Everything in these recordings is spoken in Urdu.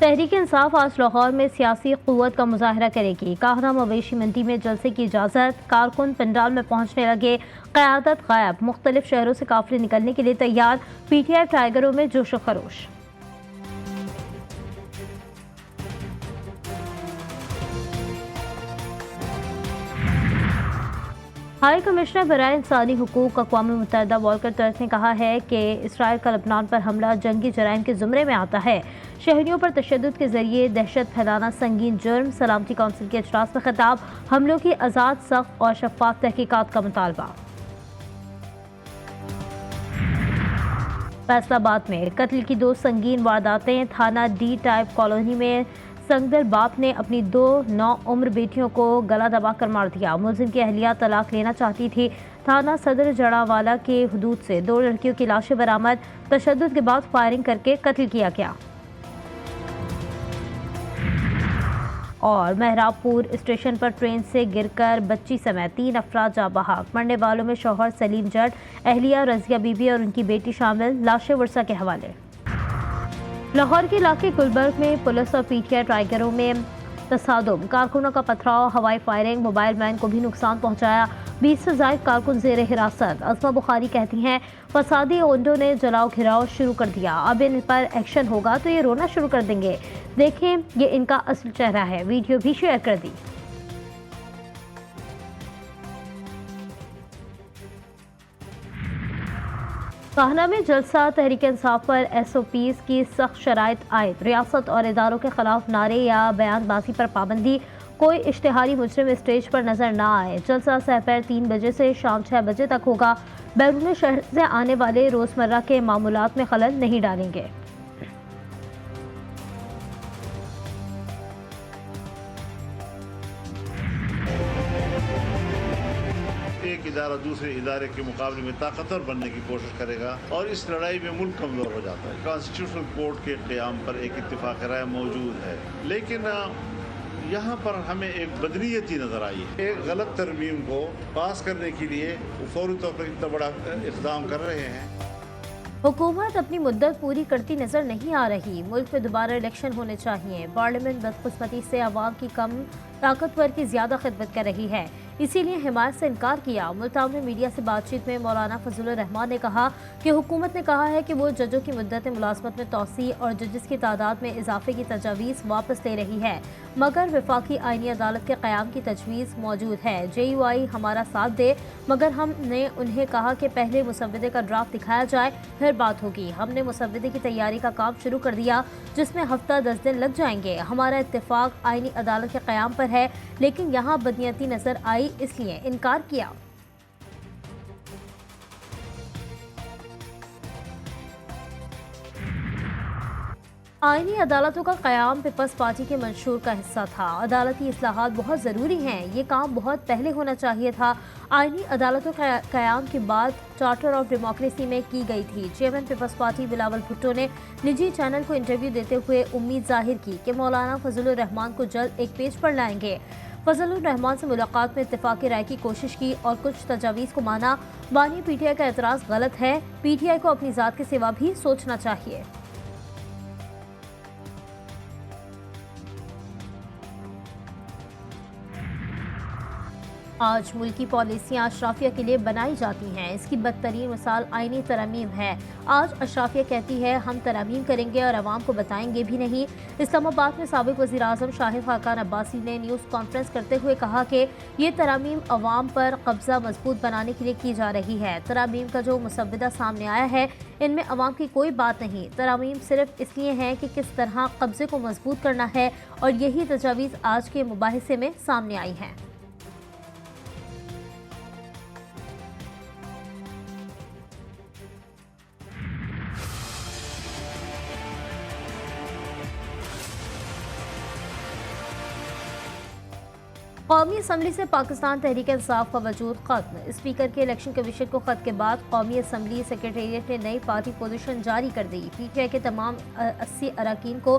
تحریک انصاف آج لاہور میں سیاسی قوت کا مظاہرہ کرے گی۔ کاہنہ مویشی منڈی میں جلسے کی اجازت، کارکن پنڈال میں پہنچنے لگے، قیادت غائب، مختلف شہروں سے قافلے نکلنے کے لیے تیار، پی ٹی آئی ٹائیگروں میں جوش و خروش۔ ہائی کمشنر برائے انسانی حقوق اقوام متحدہ والکر ٹرک نے کہا ہے کہ اسرائیل کا لبنان پر حملہ جنگی جرائم کے زمرے میں آتا ہے۔ شہریوں پر تشدد کے ذریعے دہشت پھیلانا سنگین جرم، سلامتی کونسل کے اجلاس میں خطاب، حملوں کی آزاد، سخت اور شفاف تحقیقات کا مطالبہ۔ فیصل آباد میں قتل کی 2 سنگین وارداتیں، تھانہ ڈی ٹائپ کالونی میں سنگدل باپ نے اپنی 2 نوعمر بیٹیوں کو گلا دبا کر مار دیا۔ ملزم کی اہلیہ طلاق لینا چاہتی تھی۔ تھانہ صدر جڑاوالا کے حدود سے 2 لڑکیوں کی لاشیں برآمد، تشدد کے بعد فائرنگ کر کے قتل کیا گیا۔ اور مہراب پور اسٹیشن پر ٹرین سے گر کر بچی سمیت 3 افراد جاں بحق، مرنے والوں میں شوہر سلیم جٹ، اہلیہ رضیہ بی بی اور ان کی بیٹی شامل، لاشیں ورثہ کے حوالے۔ لاہور کے علاقے گلبرگ میں پولیس اور پی ٹی آئی ٹائیگروں میں تصادم، کارکنوں کا پتھراؤ، ہوائی فائرنگ، موبائل وین کو بھی نقصان پہنچایا، 20 سے زائد کارکن زیر حراست۔ عظمہ بخاری کہتی ہیں فسادی اونڈوں نے جلاؤ گھراؤ شروع کر دیا، اب ان پر ایکشن ہوگا تو یہ رونا شروع کر دیں گے، دیکھیں یہ ان کا اصل چہرہ ہے، ویڈیو بھی شیئر کر دی۔ کاہنہ میں جلسہ، تحریک انصاف پر ایس او پیز کی سخت شرائط عائد، ریاست اور اداروں کے خلاف نعرے یا بیان بازی پر پابندی، کوئی اشتہاری مجرم اسٹیج پر نظر نہ آئے۔ جلسہ سحر 3 بجے سے شام 6 بجے تک ہوگا، بیرون شہر سے آنے والے روزمرہ کے معمولات میں خلل نہیں ڈالیں گے۔ ایک ادارہ دوسرے ادارے کے مقابلے میں طاقتور بننے کی کوشش کرے گا اور اس لڑائی میں ملک کمزور ہو جاتا ہے۔ کانسٹیٹیوشنل کورٹ کے قیام پر ایک اتفاق رائے موجود ہے، لیکن یہاں پر ہمیں ایک بدنیتی نظر آئی ہے۔ ایک غلط ترمیم کو پاس کرنے کے لیے وہ فوری طور پر اتنا بڑا اقدام کر رہے ہیں۔ حکومت اپنی مدت پوری کرتی نظر نہیں آ رہی، ملک میں دوبارہ الیکشن ہونے چاہیے۔ پارلیمنٹ بدقسمتی سے عوام کی کم، طاقتور کی زیادہ خدمت کر رہی ہے، اسی لیے حمایت سے انکار کیا۔ ملتان میں میڈیا سے بات چیت میں مولانا فضل الرحمان نے کہا کہ حکومت نے کہا ہے کہ وہ ججوں کی مدت ملازمت میں توسیع اور ججز کی تعداد میں اضافے کی تجاویز واپس لے رہی ہے، مگر وفاقی آئینی عدالت کے قیام کی تجویز موجود ہے۔ جے یو آئی ہمارا ساتھ دے، مگر ہم نے انہیں کہا کہ پہلے مسودے کا ڈرافٹ دکھایا جائے پھر بات ہوگی۔ ہم نے مسودے کی تیاری کا کام شروع کر دیا جس میں ہفتہ 10 دن لگ جائیں گے۔ ہمارا اتفاق آئینی عدالت کے قیام پر ہے، لیکن یہاں بدنیتی نظر آئی اس لیے انکار کیا۔ آئینی عدالتوں کا قیام پیپلز پارٹی کے منشور کا حصہ تھا۔ عدالتی اصلاحات بہت ضروری ہیں، یہ کام بہت پہلے ہونا چاہیے تھا۔ آئینی عدالتوں کا قیام کی بات چارٹر آف ڈیموکریسی میں کی گئی تھی۔ چیئرمین پیپلز پارٹی بلاول بھٹو نے نجی چینل کو انٹرویو دیتے ہوئے امید ظاہر کی کہ مولانا فضل الرحمان کو جلد ایک پیج پر لائیں گے۔ فضل الرحمان سے ملاقات میں اتفاقی رائے کی کوشش کی اور کچھ تجاویز کو مانا۔ بانی پی ٹی آئی کا اعتراض غلط ہے، پی ٹی آئی کو اپنی ذات کے سوا بھی سوچنا چاہیے۔ آج ملکی پالیسیاں اشرافیہ کے لیے بنائی جاتی ہیں، اس کی بدترین مثال آئینی ترامیم ہے۔ آج اشرافیہ کہتی ہے ہم ترامیم کریں گے اور عوام کو بتائیں گے بھی نہیں۔ اسلام آباد میں سابق وزیر اعظم شاہد خاقان عباسی نے نیوز کانفرنس کرتے ہوئے کہا کہ یہ ترامیم عوام پر قبضہ مضبوط بنانے کے لیے کی جا رہی ہے۔ ترامیم کا جو مسودہ سامنے آیا ہے ان میں عوام کی کوئی بات نہیں، ترامیم صرف اس لیے ہیں کہ کس طرح قبضے کو مضبوط کرنا ہے، اور یہی تجاویز آج کے مباحثے میں سامنے آئی ہیں۔ قومی اسمبلی سے پاکستان تحریک انصاف کا وجود ختم، اسپیکر کے الیکشن کمیشن کو خط کے بعد قومی اسمبلی سیکریٹریٹ نے نئی پارٹی پوزیشن جاری کر دی۔ پی ٹی آئی کے تمام 80 اراکین کو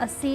80,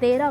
13